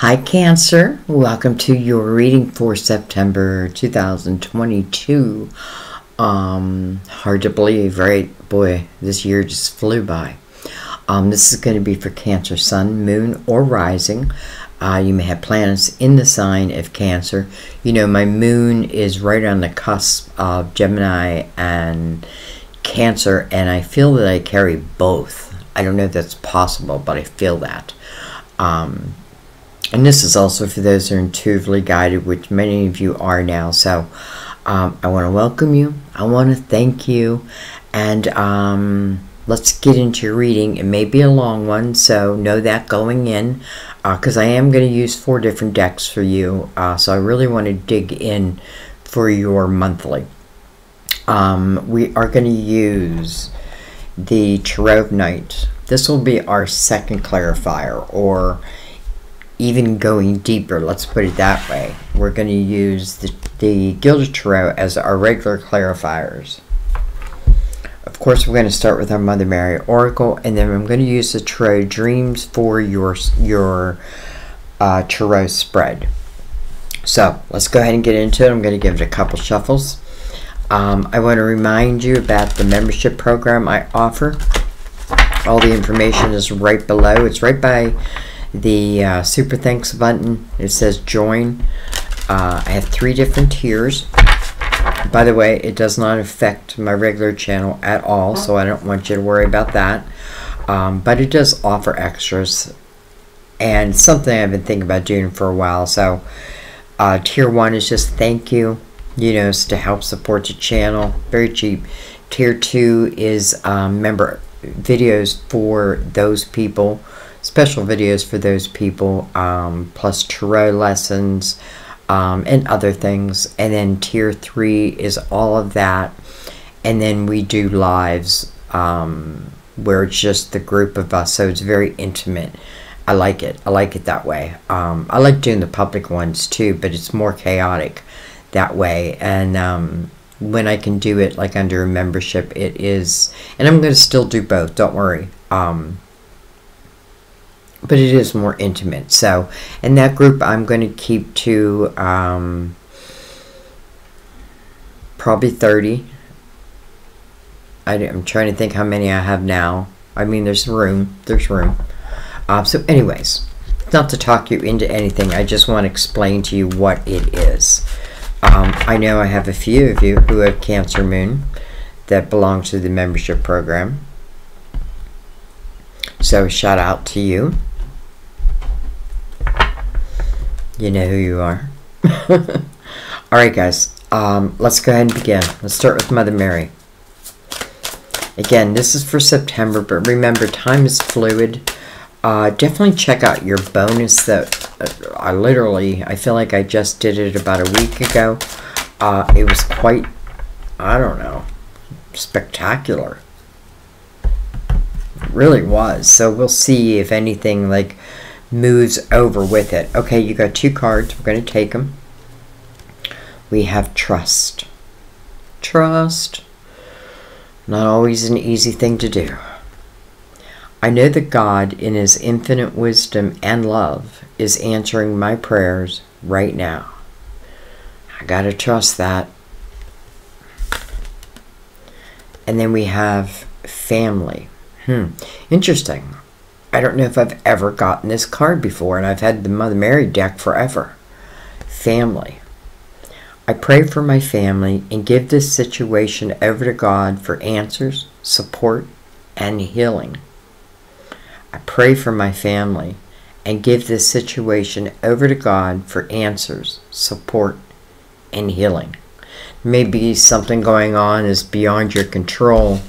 Hi Cancer, welcome to your reading for September 2022. Hard to believe, right? Boy, this year just flew by. This is going to be for Cancer, Sun, Moon, or Rising. You may have planets in the sign of Cancer. You know, my Moon is right on the cusp of Gemini and Cancer, and I feel that I carry both. I don't know if that's possible, but I feel that. And this is also for those who are intuitively guided, which many of you are now. So I want to welcome you. I want to thank you. And let's get into your reading. It may be a long one, so know that going in. Because I am going to use 4 different decks for you. So I really want to dig in for your monthly. We are going to use the Tarot of Night. This will be our second clarifier, or even going deeper, let's put it that way. We're going to use the Gilded Tarot as our regular clarifiers. Of course, we're going to start with our Mother Mary Oracle, and then I'm going to use the Tarot Dreams for your Tarot spread. So let's go ahead and get into it. I'm going to give it a couple shuffles. I want to remind you about the membership program I offer. All the information is right below. It's right by the super thanks button. It says join. I have 3 different tiers. By the way, it does not affect my regular channel at all, so I don't want you to worry about that. But it does offer extras, and something I've been thinking about doing for a while. So tier 1 is just thank you, it's to help support the channel, very cheap. Tier 2 is member videos for those people, special videos for those people, plus tarot lessons and other things. And then tier 3 is all of that, and then we do lives where it's just the group of us, so it's very intimate. I like it that way. I like doing the public ones too, but it's more chaotic that way. And when I can do it like under a membership, it is, and I'm going to still do both, don't worry. But it is more intimate. So in that group, I'm going to keep to probably 30. I'm trying to think how many I have now. I mean, there's room. So anyways, not to talk you into anything, I just want to explain to you what it is. I know I have a few of you who have Cancer Moon that belong to the membership program. So shout out to you. You know who you are. Alright guys, let's go ahead and begin. Let's start with Mother Mary. Again, this is for September, but remember, time is fluid. Definitely check out your bonus that I feel like I just did it about a week ago. It was quite, I don't know, spectacular. It really was. So we'll see if anything like moves over with it. Okay, you got 2 cards. We're going to take them. We have trust. Trust. Not always an easy thing to do. I know that God, in His infinite wisdom and love, is answering my prayers right now. I got to trust that. And then we have family. Interesting. I don't know if I've ever gotten this card before, and I've had the Mother Mary deck forever. Family. I pray for my family and give this situation over to God for answers, support, and healing. I pray for my family and give this situation over to God for answers, support, and healing. Maybe something going on is beyond your control.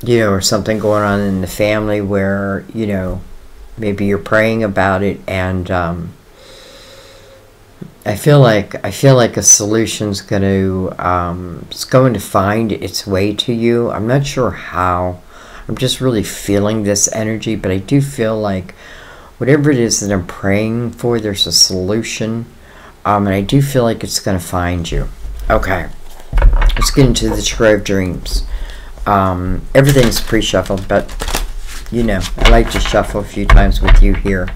Or something going on in the family where, maybe you're praying about it, and I feel like a solution's going to find its way to you. I'm not sure how. I'm just really feeling this energy, but I do feel like whatever it is that I'm praying for, there's a solution, and I do feel like it's going to find you. Okay, let's get into the Tarot of Dreams. Everything's pre-shuffled, but you know, I like to shuffle a few times with you here.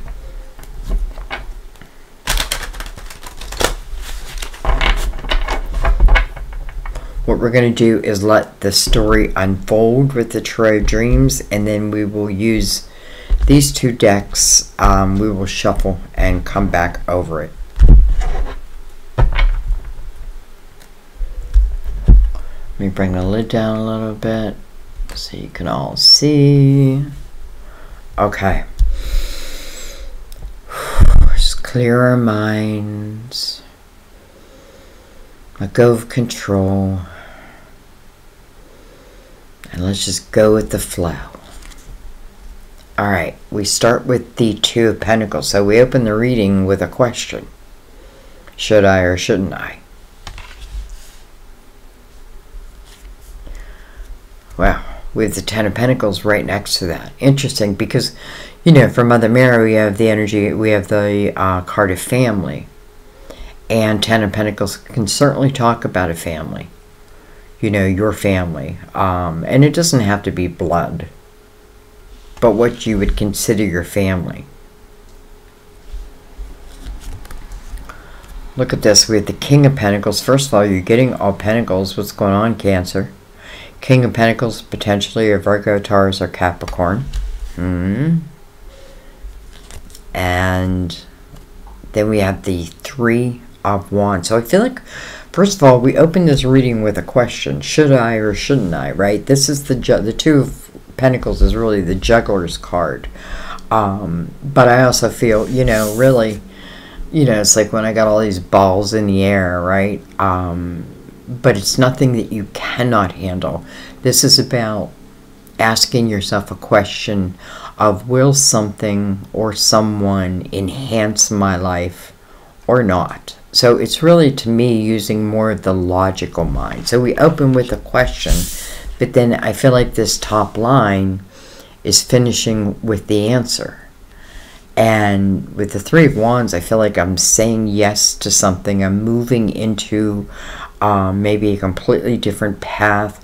What we're going to do is let the story unfold with the Tarot of Dreams, and then we will use these two decks. We will shuffle and come back over it. Let me bring the lid down a little bit so you can all see. Okay. Just clear our minds. Let go of control. And let's just go with the flow. Alright, we start with the Two of Pentacles. So we open the reading with a question. Should I or shouldn't I? Wow, we have the Ten of Pentacles right next to that. Interesting, because, you know, for Mother Mary, we have the energy, we have the card of family. And Ten of Pentacles can certainly talk about a family. You know, your family. And it doesn't have to be blood, but what you would consider your family. Look at this. We have the King of Pentacles. First of all, you're getting all Pentacles. What's going on, Cancer? King of Pentacles, potentially a Virgo, Taurus, or Capricorn. And then we have the Three of Wands. So I feel like, first of all, we open this reading with a question. Should I or shouldn't I, right? This is the Two of Pentacles is really the Juggler's card. But I also feel, you know, really, you know, it's like when I got all these balls in the air, right? But it's nothing that you cannot handle. This is about asking yourself a question of, will something or someone enhance my life or not? So it's really, to me, using more of the logical mind. So we open with a question, but then I feel like this top line is finishing with the answer. And with the Three of Wands, I feel like I'm saying yes to something. I'm moving into maybe a completely different path.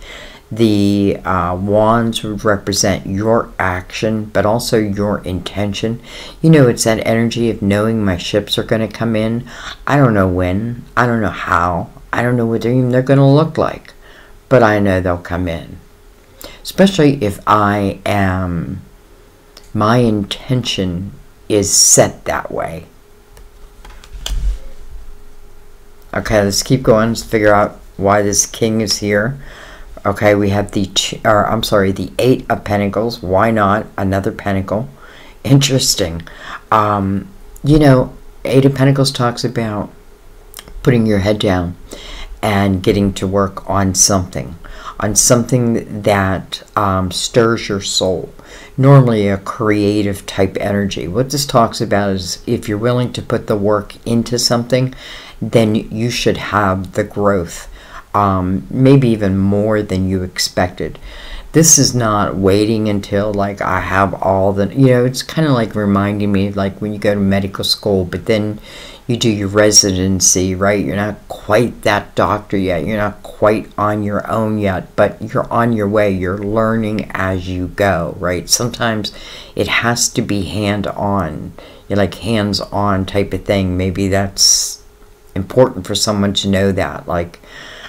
The wands would represent your action, but also your intention. You know, it's that energy of knowing my ships are going to come in. I don't know when. I don't know how. I don't know what they're going to look like. But I know they'll come in. Especially if my intention is set that way. Okay, let's keep going. Let's figure out why this King is here. Okay, we have the Eight of Pentacles. Why not another Pentacle? Interesting. You know, Eight of Pentacles talks about putting your head down and getting to work on something that stirs your soul. Normally a creative type energy. What this talks about is, if you're willing to put the work into something, then you should have the growth, maybe even more than you expected. This is not waiting until, like, I have all the, you know, it's kind of like reminding me of like when you go to medical school, but then you do your residency, right? You're not quite that doctor yet. You're not quite on your own yet, but you're on your way. You're learning as you go, right? Sometimes it has to be hand-on, like hands-on type of thing. Maybe that's important for someone to know that. Like,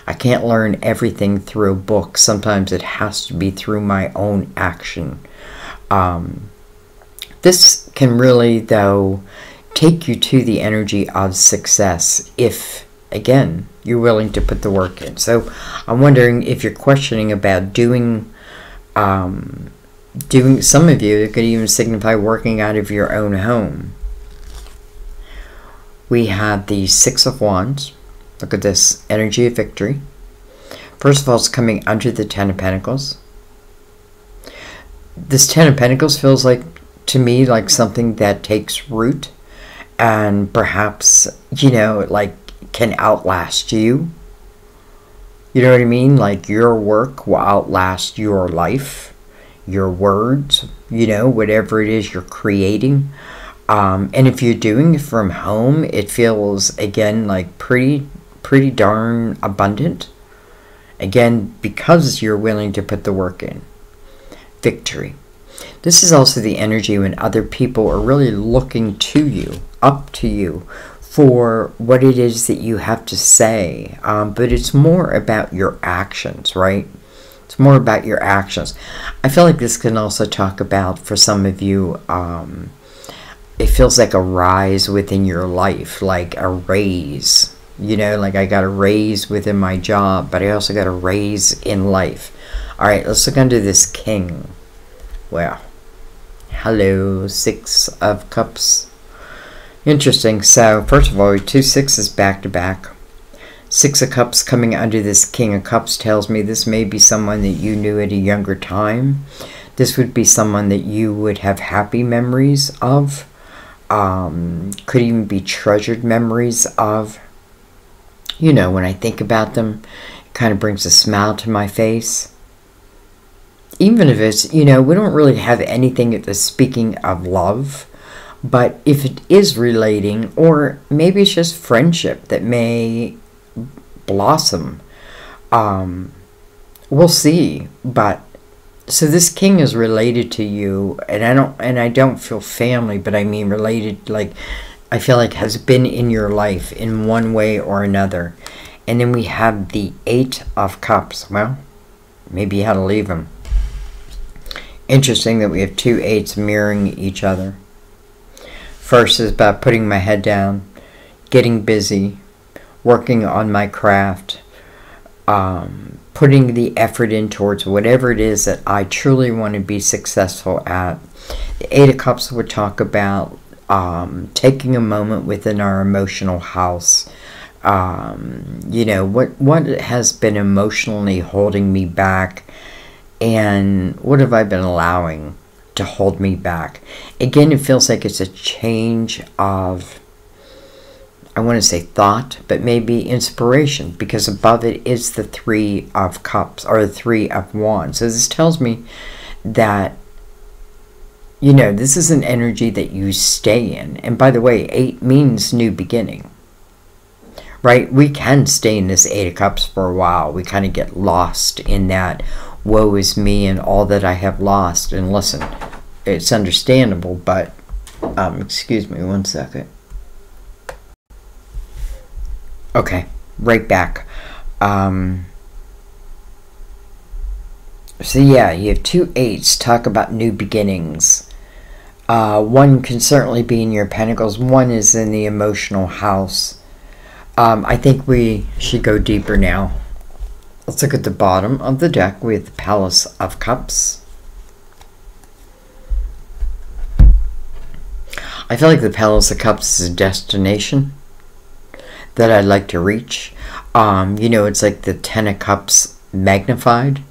I can't learn everything through a book. Sometimes it has to be through my own action. This can really, though, take you to the energy of success if, again, you're willing to put the work in. So I'm wondering if you're questioning about doing some of you, it could even signify working out of your own home. We have the Six of Wands. Look at this, energy of victory. First of all, it's coming under the Ten of Pentacles. This Ten of Pentacles feels like, to me, like something that takes root and perhaps, you know, like can outlast you. You know what I mean? Like your work will outlast your life, your words, you know, whatever it is you're creating. And if you're doing it from home, it feels, again, like pretty darn abundant. Again, because you're willing to put the work in. Victory. This is also the energy when other people are really looking to you, up to you, for what it is that you have to say. But it's more about your actions, right? It's more about your actions. I feel like this can also talk about, for some of you, it feels like a rise within your life, like a raise. You know, like I got a raise within my job, but I also got a raise in life. All right, let's look under this king. Well, hello, 6 of Cups. Interesting. So, first of all, 2 6s back to back. 6 of Cups coming under this King of Cups tells me this may be someone that you knew at a younger time. This would be someone that you would have happy memories of. Could even be treasured memories of. You know, when I think about them, it kind of brings a smile to my face. Even if it's, you know, we don't really have anything that's speaking of love. But if it is relating, or maybe it's just friendship that may blossom, we'll see. But so this king is related to you, and I don't feel family, but I mean related, like I feel like has been in your life in one way or another. And then we have the 8 of Cups. Well, maybe you had to leave him. Interesting that we have 2 8s mirroring each other. First is about putting my head down, getting busy, working on my craft, putting the effort in towards whatever it is that I truly want to be successful at. The 8 of Cups would talk about taking a moment within our emotional house. You know, what has been emotionally holding me back, and what have I been allowing to hold me back? Again, it feels like it's a change of, I want to say thought, but maybe inspiration, because above it is the 3 of Cups, or the 3 of Wands. So this tells me that, you know, this is an energy that you stay in. And by the way, 8 means new beginning, right? We can stay in this 8 of Cups for a while. We kind of get lost in that woe is me and all that I have lost. And listen, it's understandable, but excuse me one second. Okay, right back. So yeah, you have 2 8s talk about new beginnings. One can certainly be in your Pentacles. One is in the emotional house. I think we should go deeper now. Let's look at the bottom of the deck with the Palace of Cups. I feel like the Palace of Cups is a destination that I'd like to reach. You know, it's like the 10 of Cups magnified.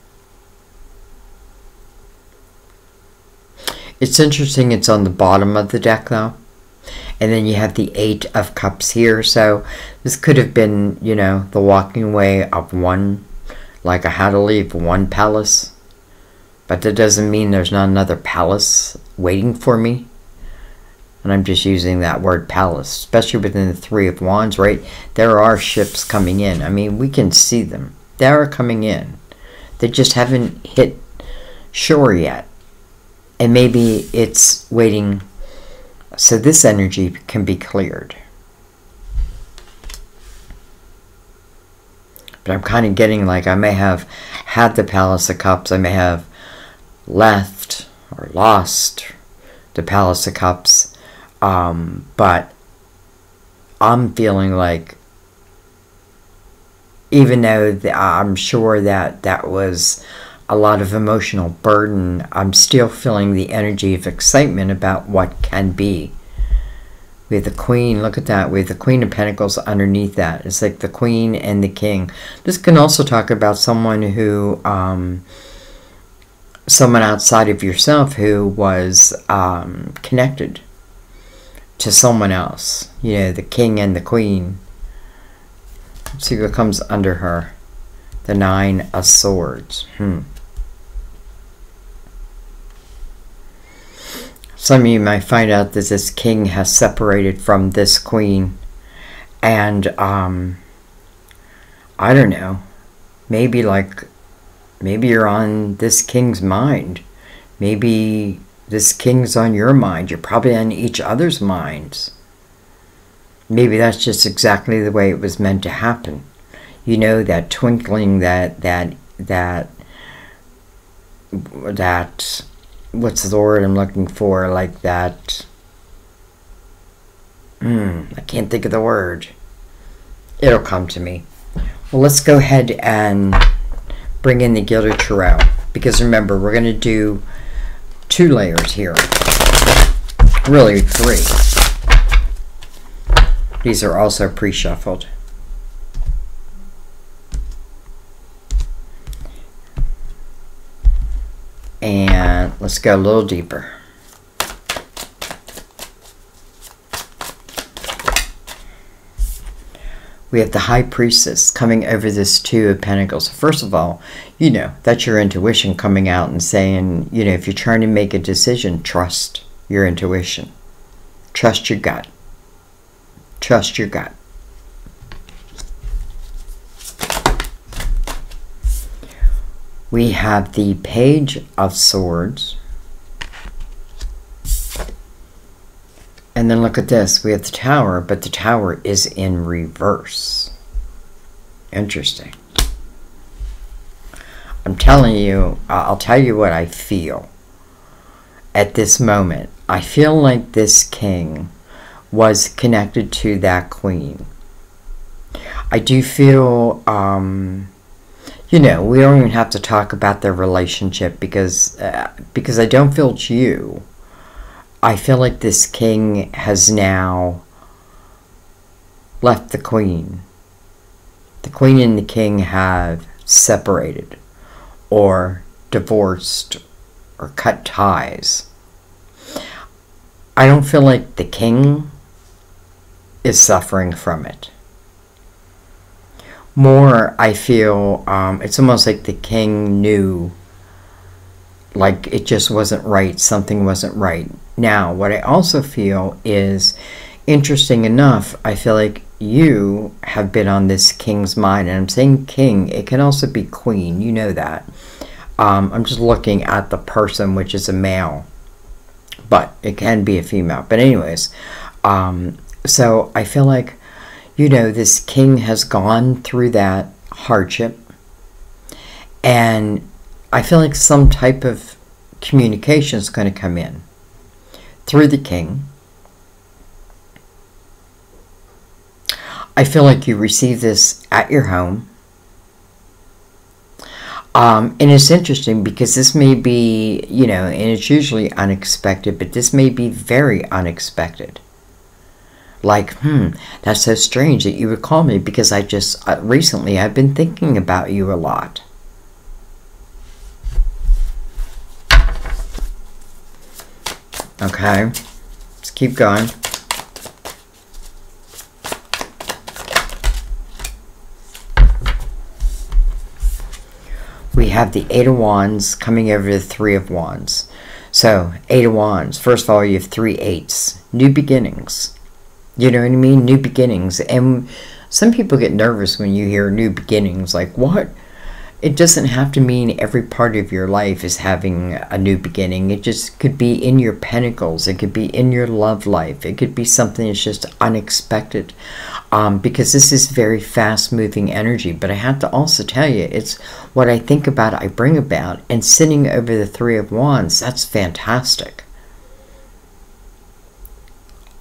It's interesting it's on the bottom of the deck though. And then you have the 8 of Cups here. So this could have been, you know, the walking away of one, like I had to leave one palace. But that doesn't mean there's not another palace waiting for me. And I'm just using that word palace, especially within the 3 of Wands, right? There are ships coming in. I mean, we can see them. They are coming in. They just haven't hit shore yet. And maybe it's waiting so this energy can be cleared. But I'm kind of getting like I may have had the Palace of Cups. I may have left or lost the Palace of Cups. But I'm feeling like, even though I'm sure that that was a lot of emotional burden, I'm still feeling the energy of excitement about what can be. We have the Queen, look at that, we have the Queen of Pentacles underneath that. It's like the Queen and the King. This can also talk about someone who, someone outside of yourself who was connected to someone else. You know, the King and the Queen. Let's see what comes under her. The 9 of Swords. Some of you might find out that this king has separated from this queen. And, I don't know. Maybe you're on this king's mind. Maybe this king's on your mind. You're probably on each other's minds. Maybe that's just exactly the way it was meant to happen. You know, that twinkling, that what's the word I'm looking for? Like that. I can't think of the word. It'll come to me. Well, let's go ahead and bring in the Gilded Tarot, because remember, we're going to do 2 layers here. Really 3. These are also pre-shuffled. And let's go a little deeper. We have the High Priestess coming over this 2 of Pentacles. First of all, you know, that's your intuition coming out and saying, you know, if you're trying to make a decision, trust your intuition. Trust your gut. Trust your gut. We have the Page of Swords. And then look at this. We have the Tower, but the Tower is in reverse. Interesting. I'm telling you, I'll tell you what I feel at this moment. I feel like this king was connected to that queen. I do feel, you know, we don't even have to talk about their relationship because I don't feel it's you. I feel like this king has now left the queen. The queen and the king have separated or divorced or cut ties. I don't feel like the king is suffering from it. More, I feel it's almost like the king knew, like it just wasn't right, something wasn't right. Now, what I also feel is, interesting enough, I feel like you have been on this king's mind, and I'm saying king, it can also be queen, you know that. I'm just looking at the person, which is a male, but it can be a female. But anyways, so I feel like, you know, this king has gone through that hardship, and I feel like some type of communication is going to come in through the king. I feel like you receive this at your home. And it's interesting because this may be, you know, and it's usually unexpected, but this may be very unexpected. Like, that's so strange that you would call me, because I just, recently I've been thinking about you a lot. Okay, let's keep going. We have the 8 of Wands coming over the 3 of Wands. So, 8 of Wands. First of all, you have 3 8s. New beginnings. You know what I mean? New beginnings. And some people get nervous when you hear new beginnings. Like, what? It doesn't have to mean every part of your life is having a new beginning. It just could be in your pentacles. It could be in your love life. It could be something that's just unexpected. Because this is very fast-moving energy. But I have to also tell you, it's what I think about, I bring about. And sitting over the 3 of Wands, that's fantastic.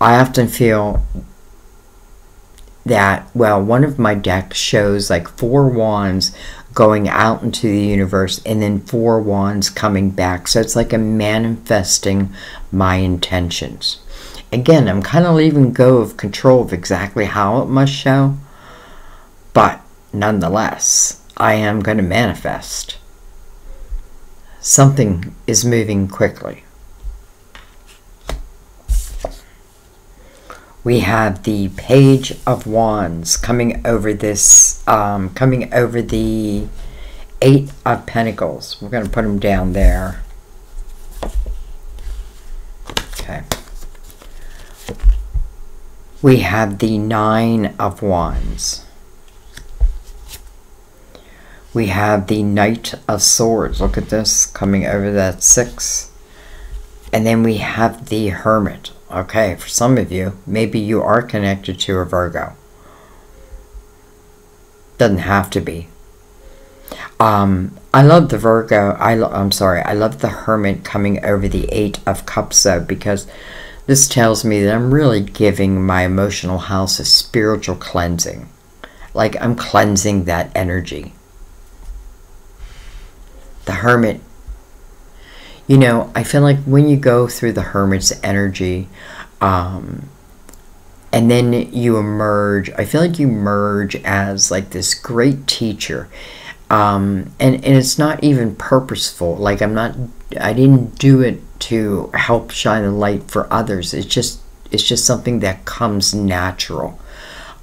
I often feel that, well, one of my decks shows like 4 wands going out into the universe and then 4 wands coming back. So it's like a manifesting my intentions. Again, I'm kind of leaving go of control of exactly how it must show. But nonetheless, I am going to manifest. Something is moving quickly. We have the Page of Wands coming over this, coming over the 8 of Pentacles. We're going to put them down there. Okay. We have the 9 of Wands. We have the Knight of Swords. Look at this, coming over that 6. And then we have the Hermit. Okay, for some of you, maybe you are connected to a Virgo. Doesn't have to be. I love the Virgo. I'm sorry. I love the Hermit coming over the 8 of Cups, though, because this tells me that I'm really giving my emotional house a spiritual cleansing. Like I'm cleansing that energy. The Hermit. You know, I feel like when you go through the Hermit's energy, and then you emerge, I feel like you emerge as like this great teacher. And it's not even purposeful. Like I didn't do it to help shine a light for others. It's just something that comes natural.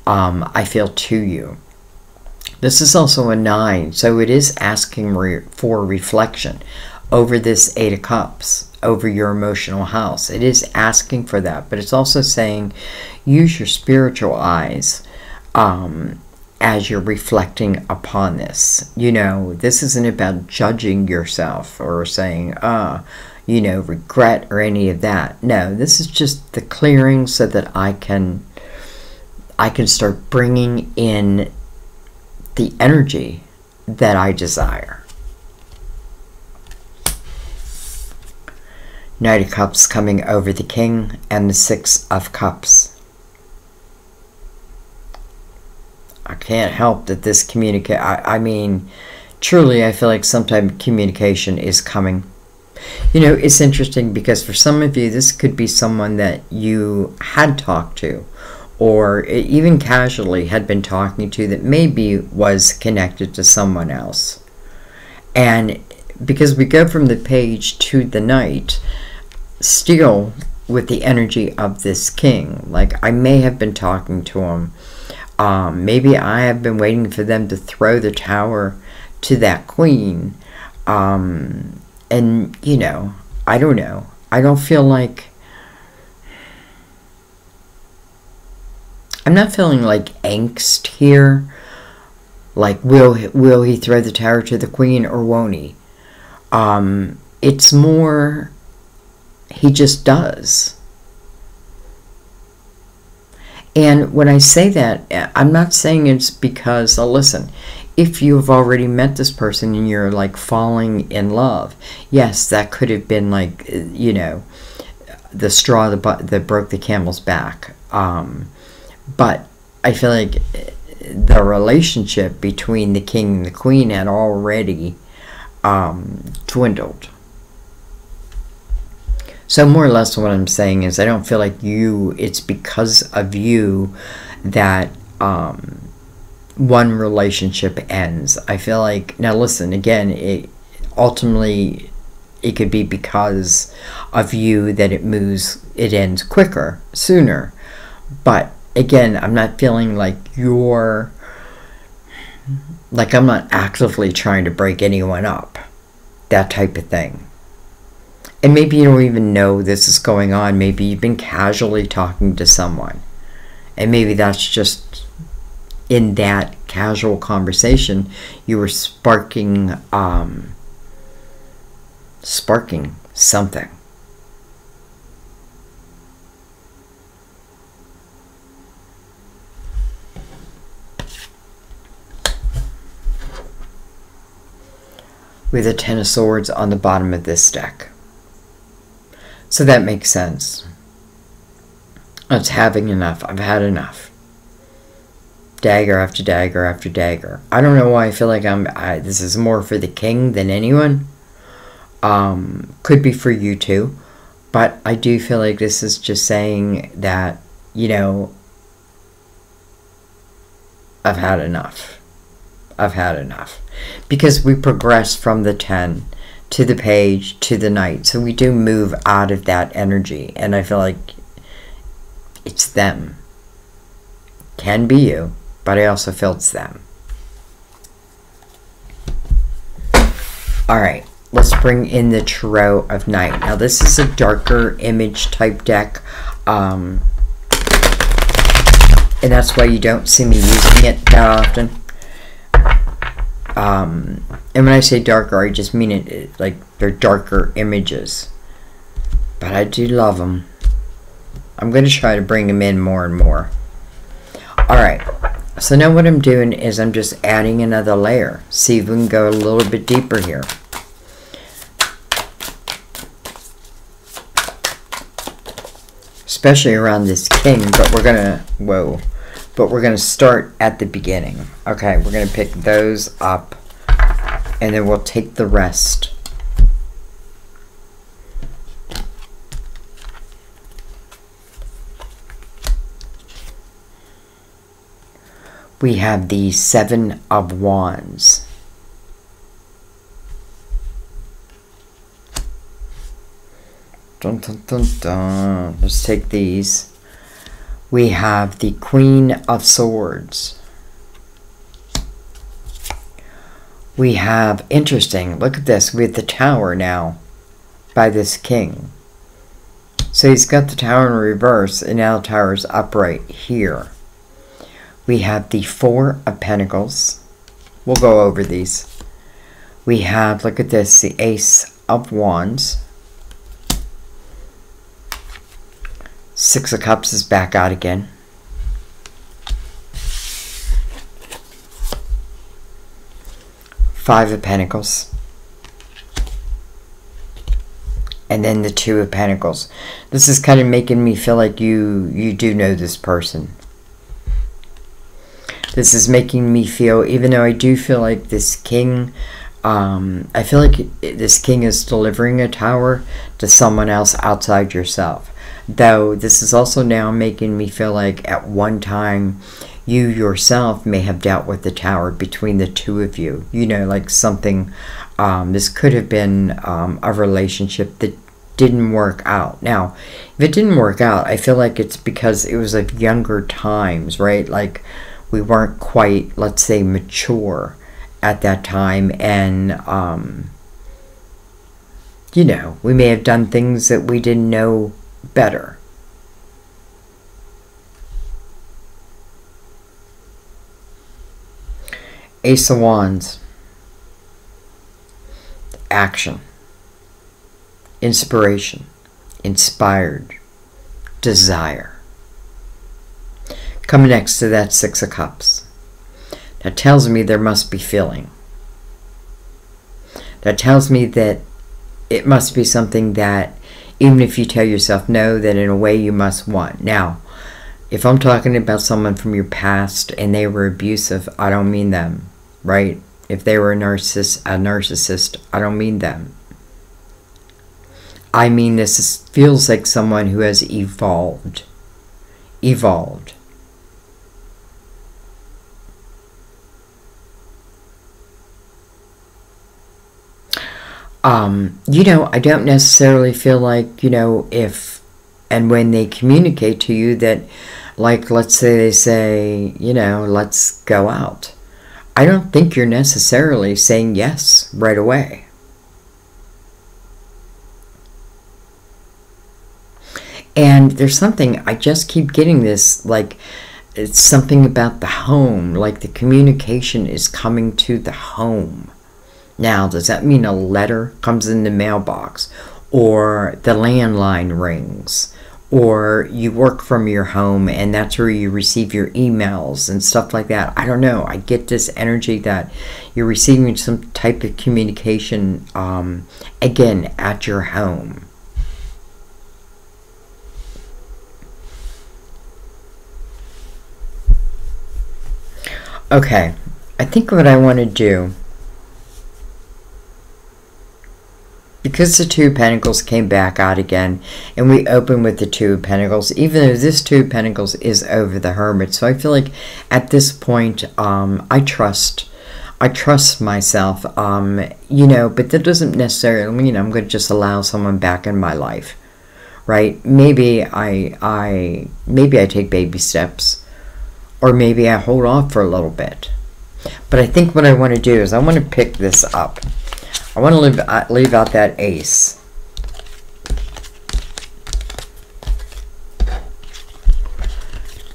I feel to you. This is also a 9, so it is asking for reflection over this 8 of Cups, over your emotional house. It is asking for that, but it's also saying use your spiritual eyes as you're reflecting upon this. You know, this isn't about judging yourself or saying, you know, regret or any of that. No, this is just the clearing so that I can start bringing in the energy that I desire. Knight of Cups coming over the King and the 6 of Cups. I can't help that this I mean, truly, I feel like some type of communication is coming. You know, it's interesting because for some of you, this could be someone that you had talked to, or even casually had been talking to, that maybe was connected to someone else. And because we go from the Page to the Knight, still with the energy of this King, like I may have been talking to him. Maybe I have been waiting for them to throw the tower to that Queen. And, you know, I don't know. I don't feel like... I'm not feeling like angst here. Like, will he throw the tower to the Queen or won't he? It's more, he just does. And when I say that, I'm not saying it's because, listen, if you've already met this person and you're like falling in love, yes, that could have been like, you know, the straw that broke the camel's back. But I feel like the relationship between the King and the Queen had already dwindled. So more or less what I'm saying is I don't feel like it's because of you that one relationship ends. I feel like, now listen, again, ultimately it could be because of you that it ends quicker, sooner. But again, I'm not feeling like I'm not actively trying to break anyone up. That type of thing. And maybe you don't even know this is going on. Maybe you've been casually talking to someone. And maybe that's just in that casual conversation you were sparking something. With a 10 of Swords on the bottom of this deck. So that makes sense. It's having enough. I've had enough. Dagger after dagger after dagger. I don't know why I feel like this is more for the King than anyone. Could be for you too. But I do feel like this is just saying that, you know, I've had enough. I've had enough. Because we progress from the 10 to the Page to the Knight. So we do move out of that energy. And I feel like it's them. Can be you, but I also feel it's them. Alright, let's bring in the Tarot of Night. Now this is a darker image type deck. And that's why you don't see me using it that often. And when I say darker, I just mean it like they're darker images. But I do love them. I'm going to try to bring them in more and more. Alright, so now what I'm doing is I'm just adding another layer. See if we can go a little bit deeper here. Especially around this king, but we're gonna, but we're gonna start at the beginning. Okay, we're gonna pick those up, and then we'll take the rest. We have the Seven of Wands. Dun, dun, dun, dun. Let's take these. We have the Queen of Swords. We have, interesting, look at this, we have the Tower now by this king. So he's got the Tower in reverse, and now the Tower is upright here. We have the Four of Pentacles. We'll go over these. We have, look at this, the Ace of Wands. Six of Cups is back out again. Five of Pentacles. And then the Two of Pentacles. This is kind of making me feel like you do know this person. This is making me feel, even though I do feel like this king, I feel like this king is delivering a tower to someone else outside yourself. Though this is also now making me feel like at one time you yourself may have dealt with the tower between the two of you. You know, like something, this could have been a relationship that didn't work out. Now, if it didn't work out, I feel like it's because it was of younger times, right? Like we weren't quite, let's say, mature at that time, and you know, we may have done things that we didn't know better. Ace of Wands. Action. Inspiration. Inspired. Desire. Coming next to that Six of Cups. That tells me there must be feeling. That tells me that it must be something that, even if you tell yourself no, that in a way you must want. Now, if I'm talking about someone from your past and they were abusive, I don't mean them, right? If they were a narcissist, I don't mean them. I mean feels like someone who has evolved. Evolved. You know, I don't necessarily feel like, you know, if and when they communicate to you that, like, let's say they say, you know, let's go out. I don't think you're necessarily saying yes right away. And there's something, I just keep getting this, like, it's something about the home, like the communication is coming to the home. Now, does that mean a letter comes in the mailbox, or the landline rings, or you work from your home and that's where you receive your emails and stuff like that? I don't know. I get this energy that you're receiving some type of communication, again, at your home. Okay, I think what I want to do, because the Two of Pentacles came back out again, and we open with the Two of Pentacles, even though this Two of Pentacles is over the Hermit. So I feel like at this point, I trust myself, you know, but that doesn't necessarily mean I'm going to just allow someone back in my life, right? Maybe I take baby steps, or maybe I hold off for a little bit. But I think what I want to do is I want to pick this up. I want to leave out that Ace.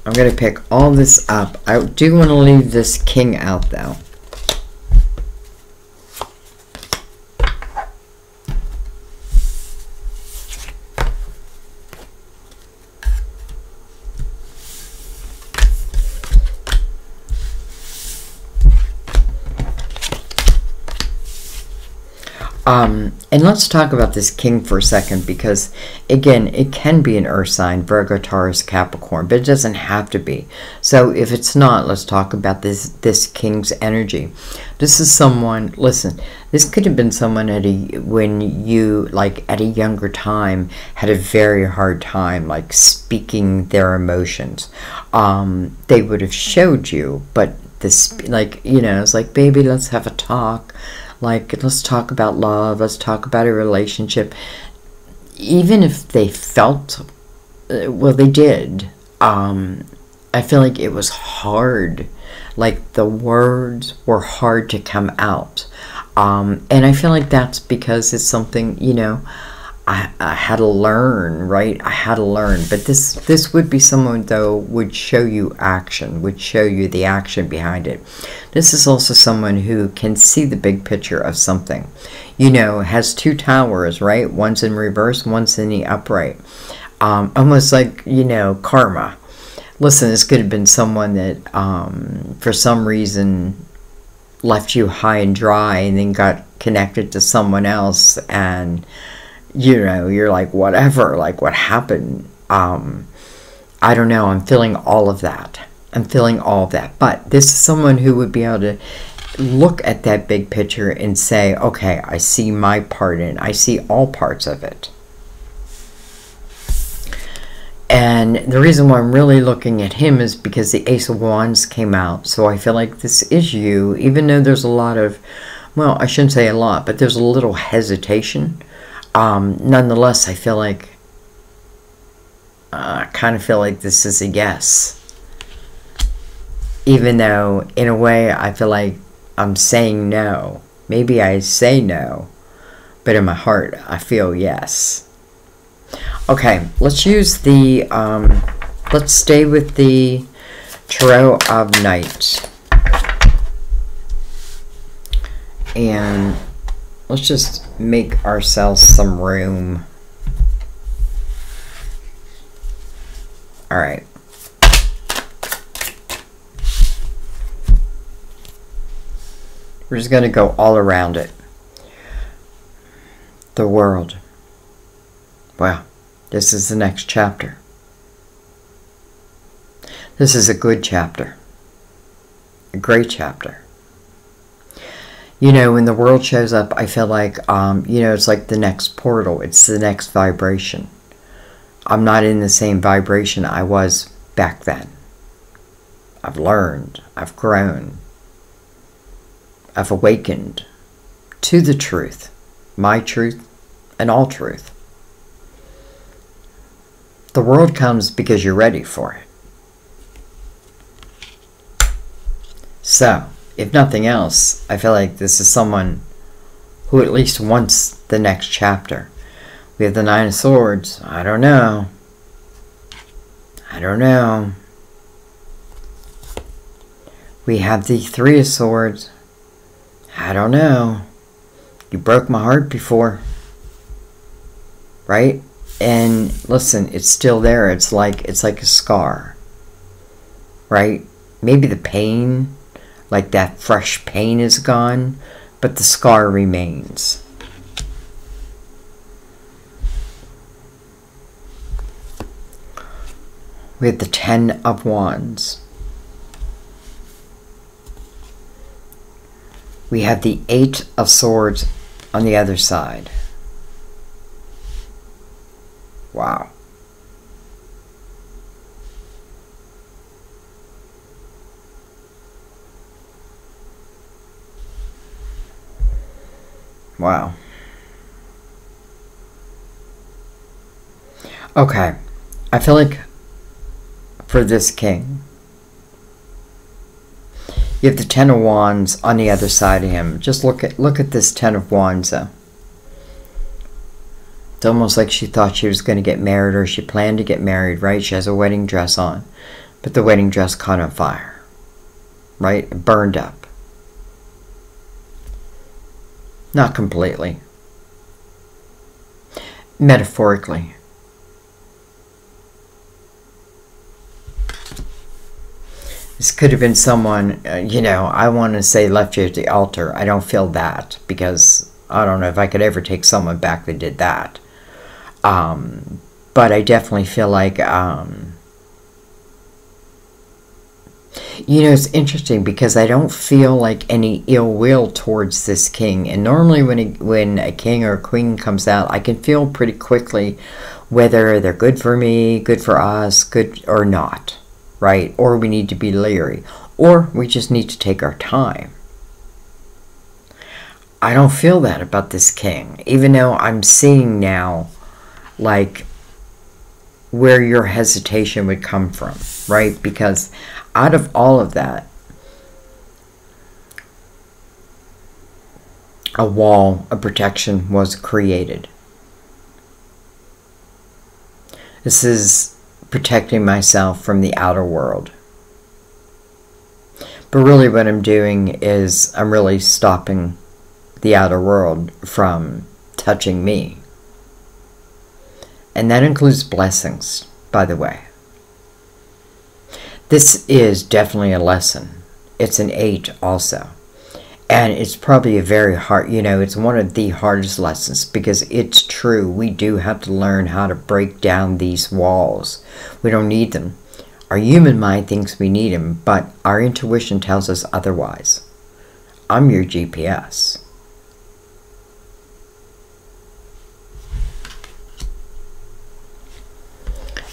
I'm going to pick all this up. I do want to leave this King out, though. And let's talk about this king for a second, because again, it can be an earth sign, Virgo, Taurus, Capricorn, but it doesn't have to be. So if it's not, let's talk about this king's energy. This is someone, listen, this could have been someone when you, like at a younger time, had a very hard time like speaking their emotions. They would have showed you, but this, like, you know, it's like, baby, let's have a talk. Like, let's talk about love. Let's talk about a relationship. Even if they felt, well, they did. I feel like it was hard. Like, the words were hard to come out. And I feel like that's because it's something, you know, I had to learn, right? I had to learn. But this would be someone, though, would show you action, would show you the action behind it. This is also someone who can see the big picture of something. You know, has two towers, right? One's in reverse, one's in the upright. Almost like, you know, karma. Listen, this could have been someone that, for some reason, left you high and dry and then got connected to someone else, and you know, you're like, whatever, like, what happened? I don't know. I'm feeling all of that. I'm feeling all of that. But this is someone who would be able to look at that big picture and say, okay, I see my part in it. I see all parts of it. And the reason why I'm really looking at him is because the Ace of Wands came out. So I feel like this is you, even though there's a lot of, well, I shouldn't say a lot, but there's a little hesitation. Nonetheless, I feel like, I kind of feel like this is a yes. Even though, in a way, I feel like I'm saying no. Maybe I say no, but in my heart, I feel yes. Okay, let's use the, let's stay with the Tarot of Night. And let's just make ourselves some room. All right. We're just going to go all around it. The World. Wow. This is the next chapter. This is a good chapter. A great chapter. You know, when the World shows up, I feel like, you know, it's like the next portal. It's the next vibration. I'm not in the same vibration I was back then. I've learned. I've grown. I've awakened to the truth. My truth and all truth. The World comes because you're ready for it. So, if nothing else, I feel like this is someone who at least wants the next chapter. We have the Nine of Swords. I don't know. I don't know. We have the Three of Swords. I don't know. You broke my heart before. Right? And listen, it's still there. It's like a scar. Right? Maybe the pain, like that fresh pain, is gone, but the scar remains. We have the Ten of Wands. We have the Eight of Swords on the other side. Wow. Wow. Okay. I feel like for this king, you have the Ten of Wands on the other side of him. Just look at this Ten of Wands though. It's almost like she thought she was going to get married, or she planned to get married, right? She has a wedding dress on, but the wedding dress caught on fire, right? It burned up. Not completely. Metaphorically. This could have been someone, you know, I want to say left you at the altar. I don't feel that, because I don't know if I could ever take someone back that did that. But I definitely feel like, you know, it's interesting because I don't feel like any ill will towards this king. And normally when a king or a queen comes out, I can feel pretty quickly whether they're good for me, good for us, good or not, right? Or we need to be leery, or we just need to take our time. I don't feel that about this king, even though I'm seeing now, like, where your hesitation would come from, right? Because out of all of that, a wall of protection was created. This is protecting myself from the outer world. But really what I'm doing is I'm really stopping the outer world from touching me. And that includes blessings, by the way. This is definitely a lesson. It's an 8 also. And it's probably a very hard, you know, it's one of the hardest lessons because it's true. We do have to learn how to break down these walls. We don't need them. Our human mind thinks we need them, but our intuition tells us otherwise. I'm your GPS.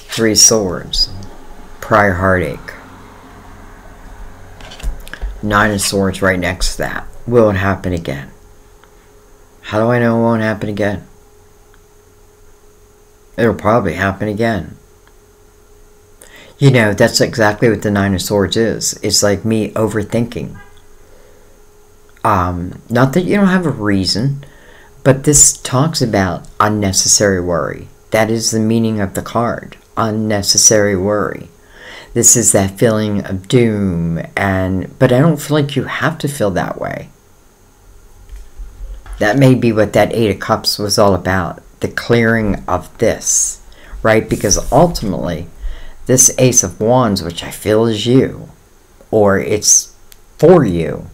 Three Swords. Prior heartache. 9 of Swords right next to that. Will it happen again? How do I know it won't happen again? It'll probably happen again. You know, that's exactly what the 9 of Swords is. It's like me overthinking. Not that you don't have a reason, but this talks about unnecessary worry. That is the meaning of the card. Unnecessary worry. This is that feeling of doom, but I don't feel like you have to feel that way. That may be what that 8 of Cups was all about. The clearing of this, right? Because ultimately, this Ace of Wands, which I feel is you, or it's for you,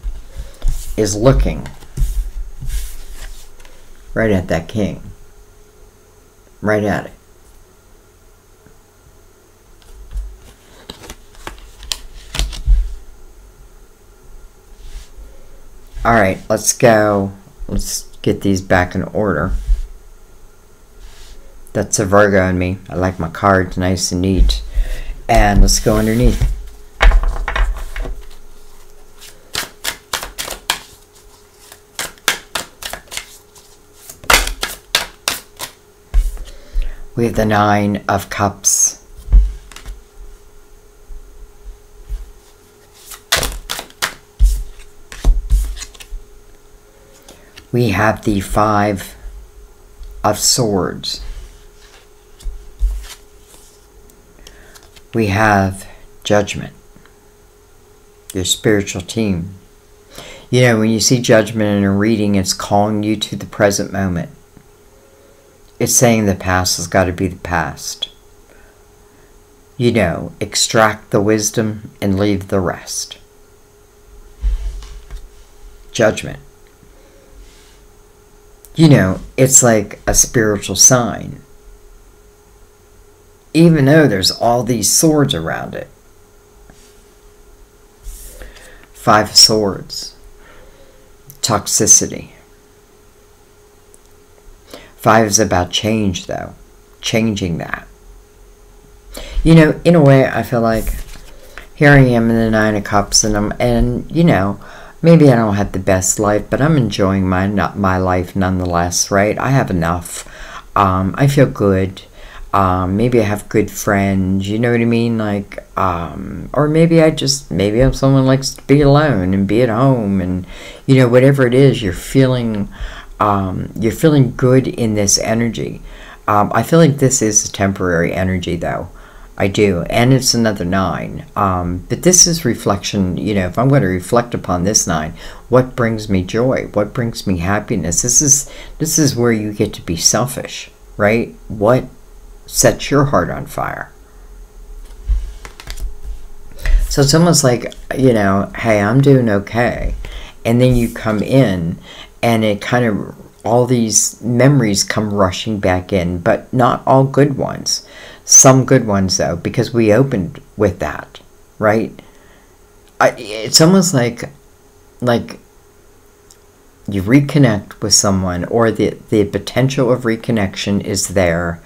is looking right at that king. Right at it. Alright, let's go. Let's get these back in order. That's a Virgo in me. I like my cards nice and neat. And let's go underneath. We have the 9 of Cups. We have the 5 of Swords. We have Judgment. Your spiritual team. You know, when you see Judgment in a reading, it's calling you to the present moment. It's saying the past has got to be the past. You know, extract the wisdom and leave the rest. Judgment. You know, it's like a spiritual sign. Even though there's all these swords around it. 5 of Swords. Toxicity. 5 is about change, though. Changing that. You know, in a way, I feel like here I am in the 9 of Cups, and you know, maybe I don't have the best life, but I'm enjoying my life nonetheless, right? I have enough. I feel good. Maybe I have good friends, you know what I mean? Like, or maybe I'm someone who likes to be alone and be at home, and, you know, whatever it is, you're feeling good in this energy. I feel like this is a temporary energy, though. I do, and it's another 9. But this is reflection. You know, if I'm going to reflect upon this 9, what brings me joy? What brings me happiness? This is where you get to be selfish, right? What sets your heart on fire? So it's almost like, you know, hey, I'm doing okay, and then you come in, and it kind of all these memories come rushing back in, but not all good ones. Some good ones, though, because we opened with that, right? It's almost like you reconnect with someone, or the potential of reconnection is there.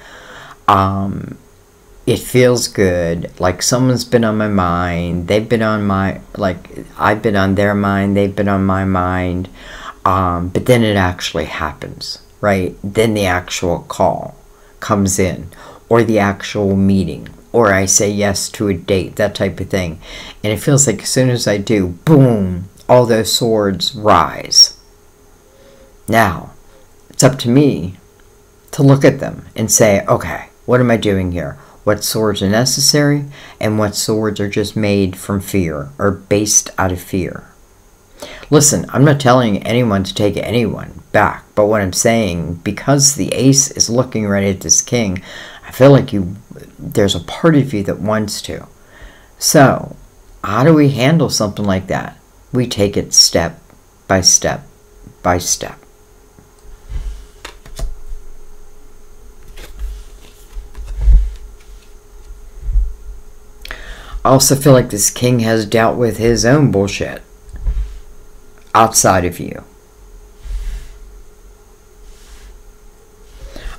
It feels good, like someone's been on my mind, they've been on my, like I've been on their mind, they've been on my mind, but then it actually happens, right? Then the actual call comes in, or the actual meeting, or I say yes to a date, that type of thing. And it feels like as soon as I do, boom, all those swords rise. Now, it's up to me to look at them and say, okay, what am I doing here? What swords are necessary, and what swords are just made from fear, or based out of fear. Listen, I'm not telling anyone to take anyone back, but what I'm saying, because the ace is looking right at this king, I feel like there's a part of you that wants to. So, how do we handle something like that? We take it step by step by step. I also feel like this king has dealt with his own bullshit outside of you.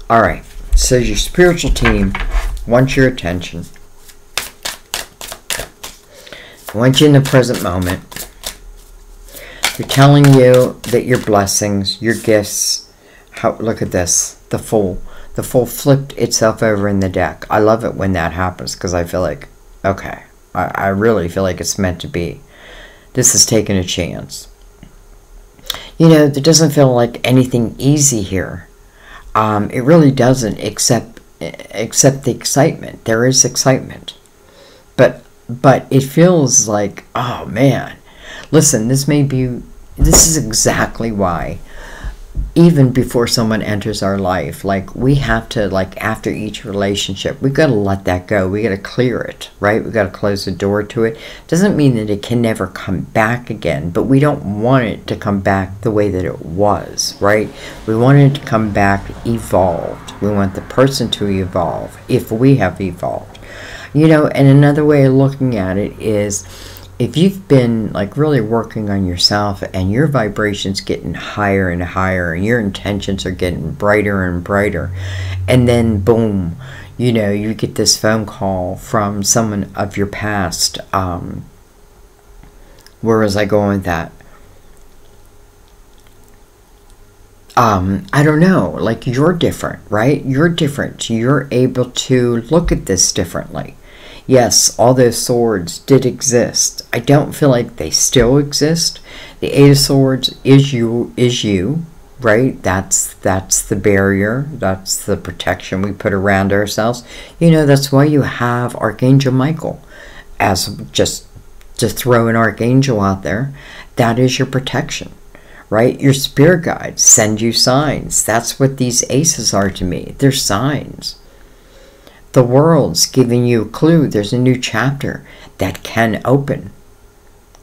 Alright, so your spiritual team wants your attention. They want you in the present moment. They're telling you that your blessings, your gifts, look at this, the Fool. The Fool flipped itself over in the deck. I love it when that happens, because I feel like, okay, I really feel like it's meant to be. This is taking a chance. You know, there doesn't feel like anything easy here. It really doesn't, except the excitement. There is excitement. But it feels like, oh man. Listen, this is exactly why, even before someone enters our life, like we have to, like after each relationship, we got to let that go. We got to clear it, right? We got to close the door to it. Doesn't mean that it can never come back again, but we don't want it to come back the way that it was, right? We want it to come back evolved. We want the person to evolve if we have evolved. You know, and another way of looking at it is, if you've been like really working on yourself and your vibration's getting higher and higher and your intentions are getting brighter and brighter, and then boom, you know, you get this phone call from someone of your past. Where was I going with that? I don't know, like you're different, right? You're different. You're able to look at this differently. Yes, all those swords did exist. I don't feel like they still exist. The Eight of Swords is you, right? That's the barrier. That's the protection we put around ourselves. You know, that's why you have Archangel Michael. As just to throw an archangel out there, that is your protection, right? Your spirit guides send you signs. That's what these aces are to me. They're signs. The world's giving you a clue. There's a new chapter that can open.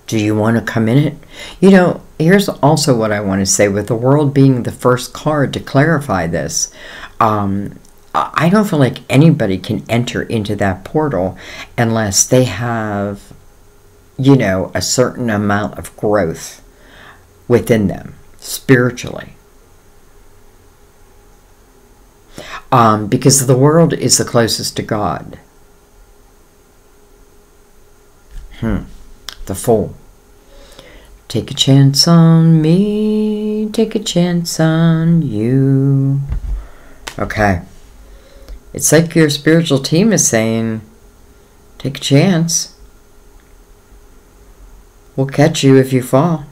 Do you want to come in it? You know, here's also what I want to say, with the world being the first card to clarify this. I don't feel like anybody can enter into that portal unless they have, you know, a certain amount of growth within them spiritually. Because the world is the closest to God. The Fool. Take a chance on me, take a chance on you. Okay. It's like your spiritual team is saying, take a chance. We'll catch you if you fall.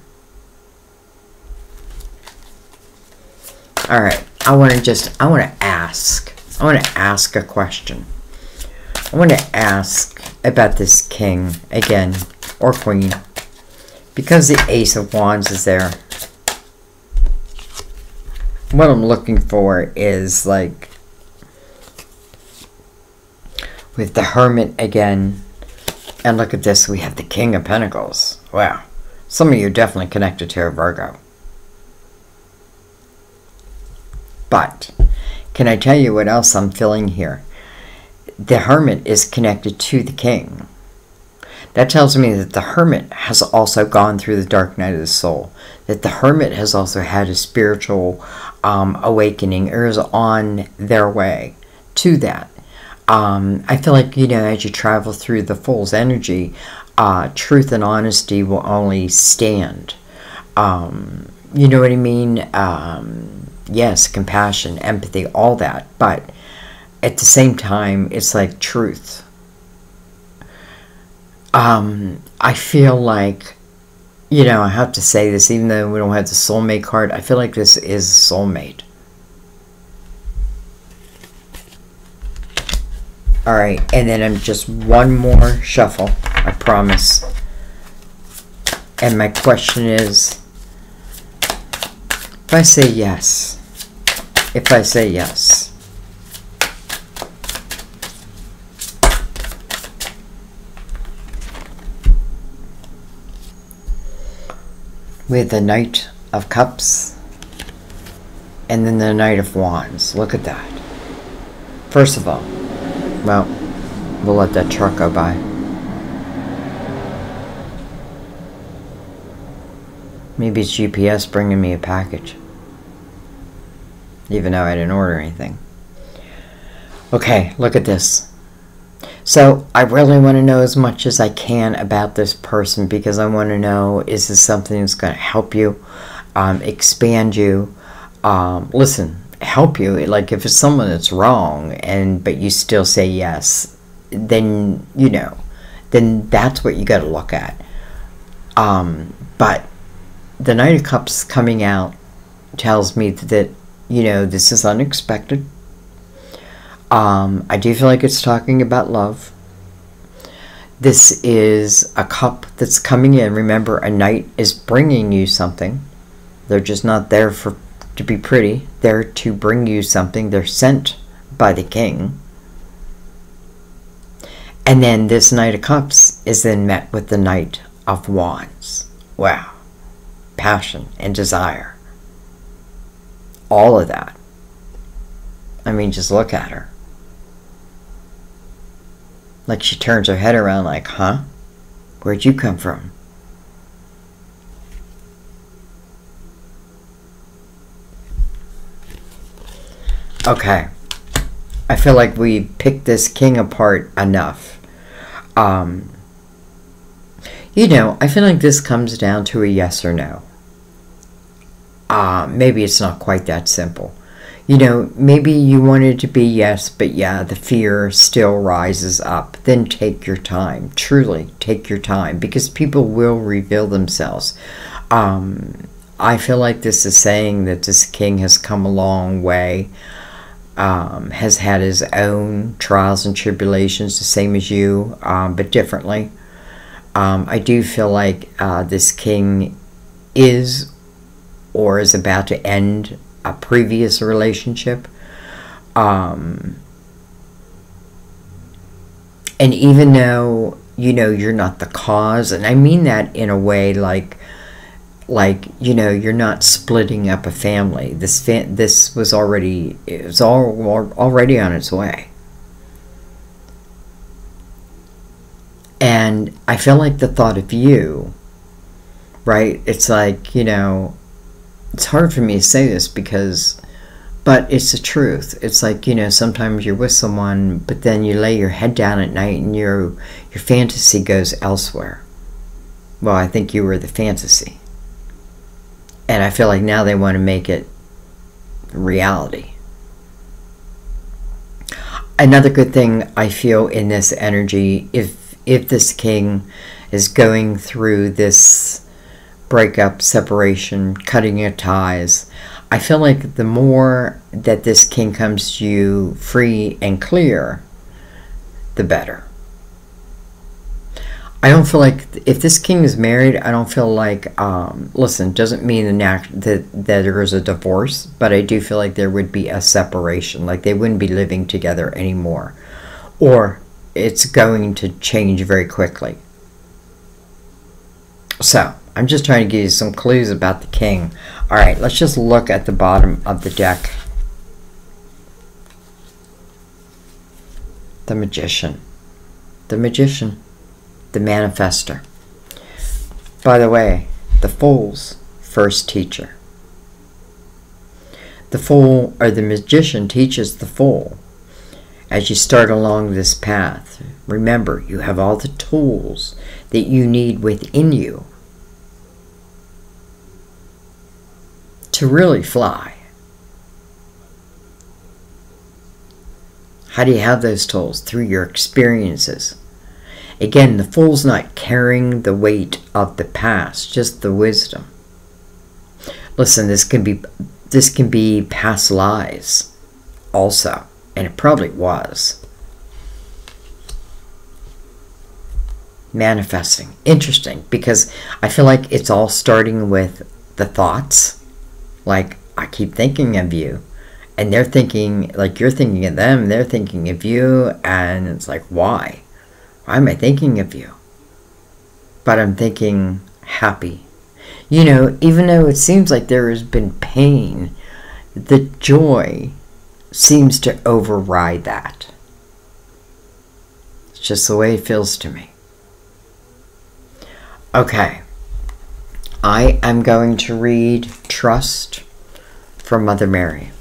Alright. I want to ask a question. I want to ask about this king again, or queen, because the Ace of Wands is there. What I'm looking for is, like, with the Hermit again, and look at this, we have the King of Pentacles. Wow. Some of you are definitely connected to a Virgo. But can I tell you what else I'm feeling here? The Hermit is connected to the King. That tells me that the Hermit has also gone through the dark night of the soul. That the Hermit has also had a spiritual awakening, or is on their way to that. I feel like, you know, as you travel through the Fool's energy, truth and honesty will only stand. You know what I mean? Yes, compassion, empathy, all that. But at the same time, it's like truth. I feel like, you know, I have to say this, even though we don't have the soulmate card, I feel like this is a soulmate. Alright, and then I'm just one more shuffle, I promise. And my question is, if I say yes, with the Knight of Cups and then the Knight of Wands. Look at that. First of all, well, we'll let that truck go by. Maybe it's GPS bringing me a package, even though I didn't order anything. Okay, look at this. So I really want to know as much as I can about this person, because I want to know, is this something that's going to help you, expand you, listen, help you? Like, if it's someone that's wrong but you still say yes, then, you know, then that's what you got to look at. But the Knight of Cups coming out tells me that, you know, this is unexpected. I do feel like it's talking about love. This is a cup that's coming in. Remember, a knight is bringing you something. They're just not there to be pretty. They're to bring you something. They're sent by the King. And then this Knight of Cups is then met with the Knight of Wands. Wow. Passion and desire. All of that. I mean, just look at her. Like, she turns her head around like, huh? Where'd you come from? Okay. I feel like we picked this King apart enough. You know, I feel like this comes down to a yes or no. Maybe it's not quite that simple. You know, maybe you want it to be yes, but yeah, the fear still rises up. Then take your time. Truly, take your time, because people will reveal themselves. I feel like this is saying that this King has come a long way, has had his own trials and tribulations, the same as you, but differently. I do feel like this King is or is about to end a previous relationship. And even though, you know, you're not the cause, and I mean that in a way like, you know, you're not splitting up a family. This was already, it was already on its way. And I feel like the thought of you, right? It's like, you know, it's hard for me to say this but it's the truth. It's like, you know, sometimes you're with someone, but then you lay your head down at night and your fantasy goes elsewhere. Well, I think you were the fantasy. And I feel like now they want to make it reality. Another good thing I feel in this energy, if this King is going through this breakup, separation, cutting of ties, I feel like the more that this King comes to you free and clear, the better. I don't feel like, if this King is married, I don't feel like, listen, doesn't mean that there is a divorce, but I do feel like there would be a separation, like they wouldn't be living together anymore, or it's going to change very quickly. So, I'm just trying to give you some clues about the King. Alright, let's just look at the bottom of the deck. The Magician. The Magician. The Manifester. By the way, the Fool's first teacher. The Fool, or the Magician, teaches the Fool. As you start along this path, remember, you have all the tools that you need within you to really fly. How do you have those tools? Through your experiences. Again, the Fool's not carrying the weight of the past, just the wisdom. Listen, this can be past lives also, and it probably was. Manifesting. Interesting, because I feel like it's all starting with the thoughts. Like, I keep thinking of you. And they're thinking, like you're thinking of them, they're thinking of you, and it's like, why? Why am I thinking of you? But I'm thinking happy. You know, even though it seems like there has been pain, the joy seems to override that. It's just the way it feels to me. Okay. I am going to read Trust from Mother Mary.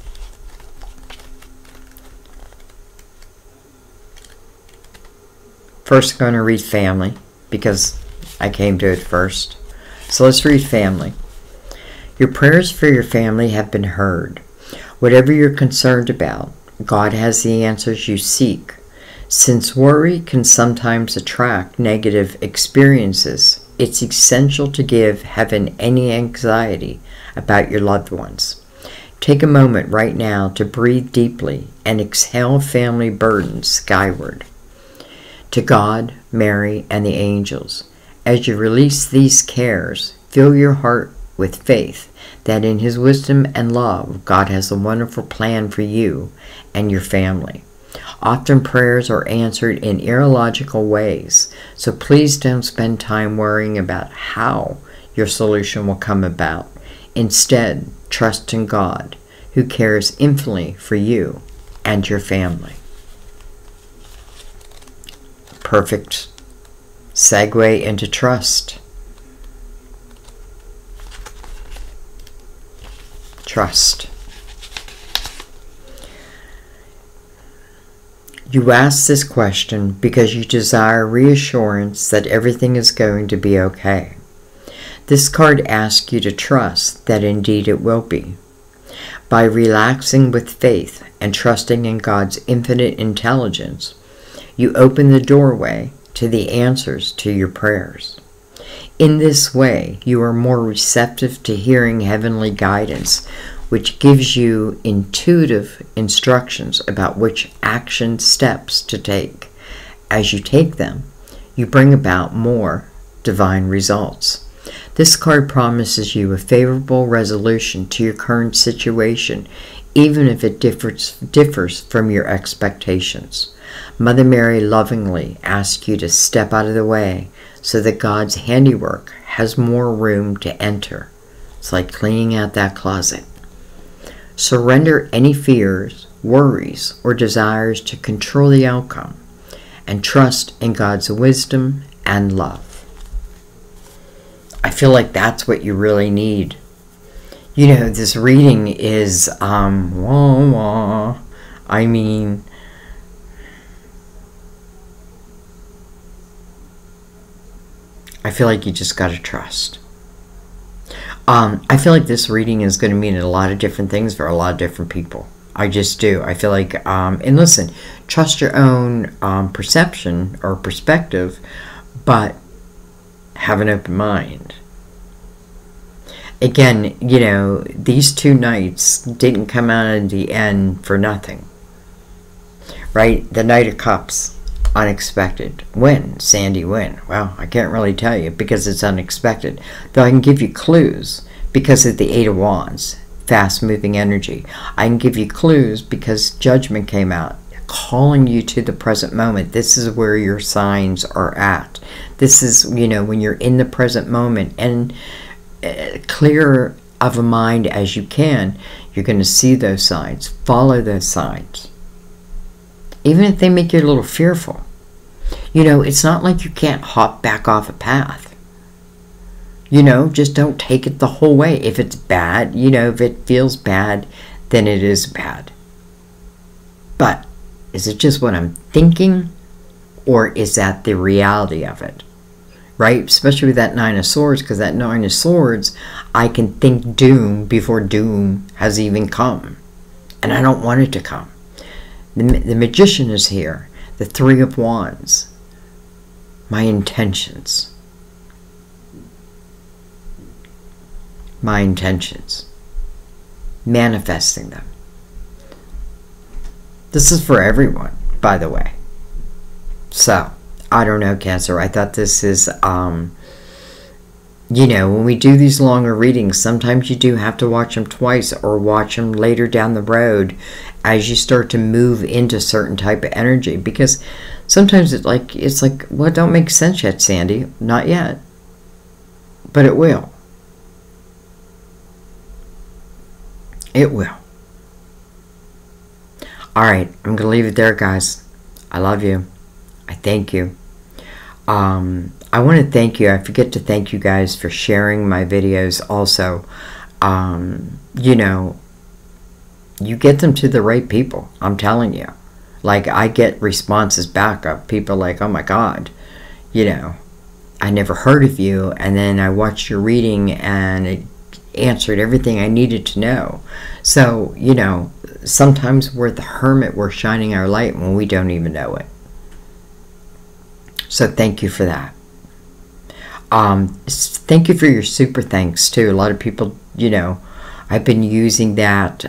First, I'm going to read Family, because I came to it first. So let's read Family. Your prayers for your family have been heard. Whatever you're concerned about, God has the answers you seek. Since worry can sometimes attract negative experiences, it's essential to give heaven any anxiety about your loved ones. Take a moment right now to breathe deeply and exhale family burdens skyward. To God, Mary, and the angels, as you release these cares, fill your heart with faith that in His wisdom and love, God has a wonderful plan for you and your family. Often prayers are answered in illogical ways, so please don't spend time worrying about how your solution will come about. Instead, trust in God, who cares infinitely for you and your family. Perfect segue into trust. Trust. You ask this question because you desire reassurance that everything is going to be okay. This card asks you to trust that indeed it will be. By relaxing with faith and trusting in God's infinite intelligence, you open the doorway to the answers to your prayers. In this way, you are more receptive to hearing heavenly guidance, which gives you intuitive instructions about which action steps to take. As you take them, you bring about more divine results. This card promises you a favorable resolution to your current situation, even if it differs from your expectations. Mother Mary lovingly asks you to step out of the way so that God's handiwork has more room to enter. It's like cleaning out that closet. Surrender any fears, worries, or desires to control the outcome, and trust in God's wisdom and love. I feel like that's what you really need. You know, this reading is, I mean, I feel like you just gotta trust. I feel like this reading is going to mean a lot of different things for a lot of different people. I just do. I feel like, and listen, trust your own perception or perspective, but have an open mind. Again, you know, these two nights didn't come out in the end for nothing. Right? The Knight of Cups. Unexpected. When? Sandy, when? Well, I can't really tell you because it's unexpected. Though I can give you clues because of the Eight of Wands. Fast-moving energy. I can give you clues because Judgment came out. Calling you to the present moment. This is where your signs are at. This is, you know, when you're in the present moment and clear of a mind as you can, you're going to see those signs. Follow those signs. even if they make you a little fearful. You know, it's not like you can't hop back off a path. You know, just don't take it the whole way. If it's bad, you know, if it feels bad, then it is bad. But is it just what I'm thinking, or is that the reality of it? Right? Especially with that Nine of Swords, because that Nine of Swords, I can think doom before doom has even come. And I don't want it to come. The Magician is here. The Three of Wands. My intentions. My intentions. Manifesting them. This is for everyone, by the way. So, I don't know, Cancer. I thought this is, you know, when we do these longer readings, sometimes you do have to watch them twice or watch them later down the road as you start to move into certain type of energy. Because sometimes it's like, well, it don't make sense yet, Sandy. Not yet. But it will. It will. Alright, I'm going to leave it there, guys. I love you. I thank you. I want to thank you. I forget to thank you guys for sharing my videos also. You know, you get them to the right people. I'm telling you. Like, I get responses back of people like, oh my God, you know, I never heard of you. And then I watched your reading and it answered everything I needed to know. So, you know, sometimes we're the hermit. We're shining our light when we don't even know it. So thank you for that. Thank you for your super thanks too. A lot of people, you know, I've been using that,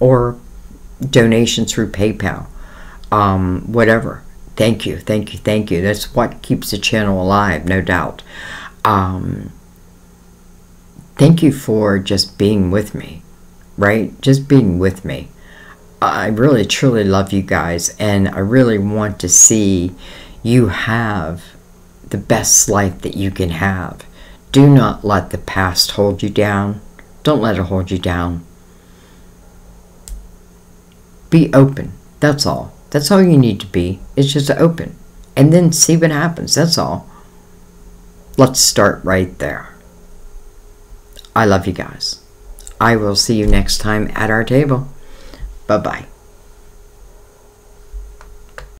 or donations through PayPal, whatever. Thank you, thank you, thank you. That's what keeps the channel alive, no doubt. Thank you for just being with me, right? Just being with me. I really, truly love you guys, and I really want to see you have the best life that you can have. Do not let the past hold you down. Don't let it hold you down. Be open. That's all. That's all you need to be. It's just open. And then see what happens. That's all. Let's start right there. I love you guys. I will see you next time at our table. Bye-bye.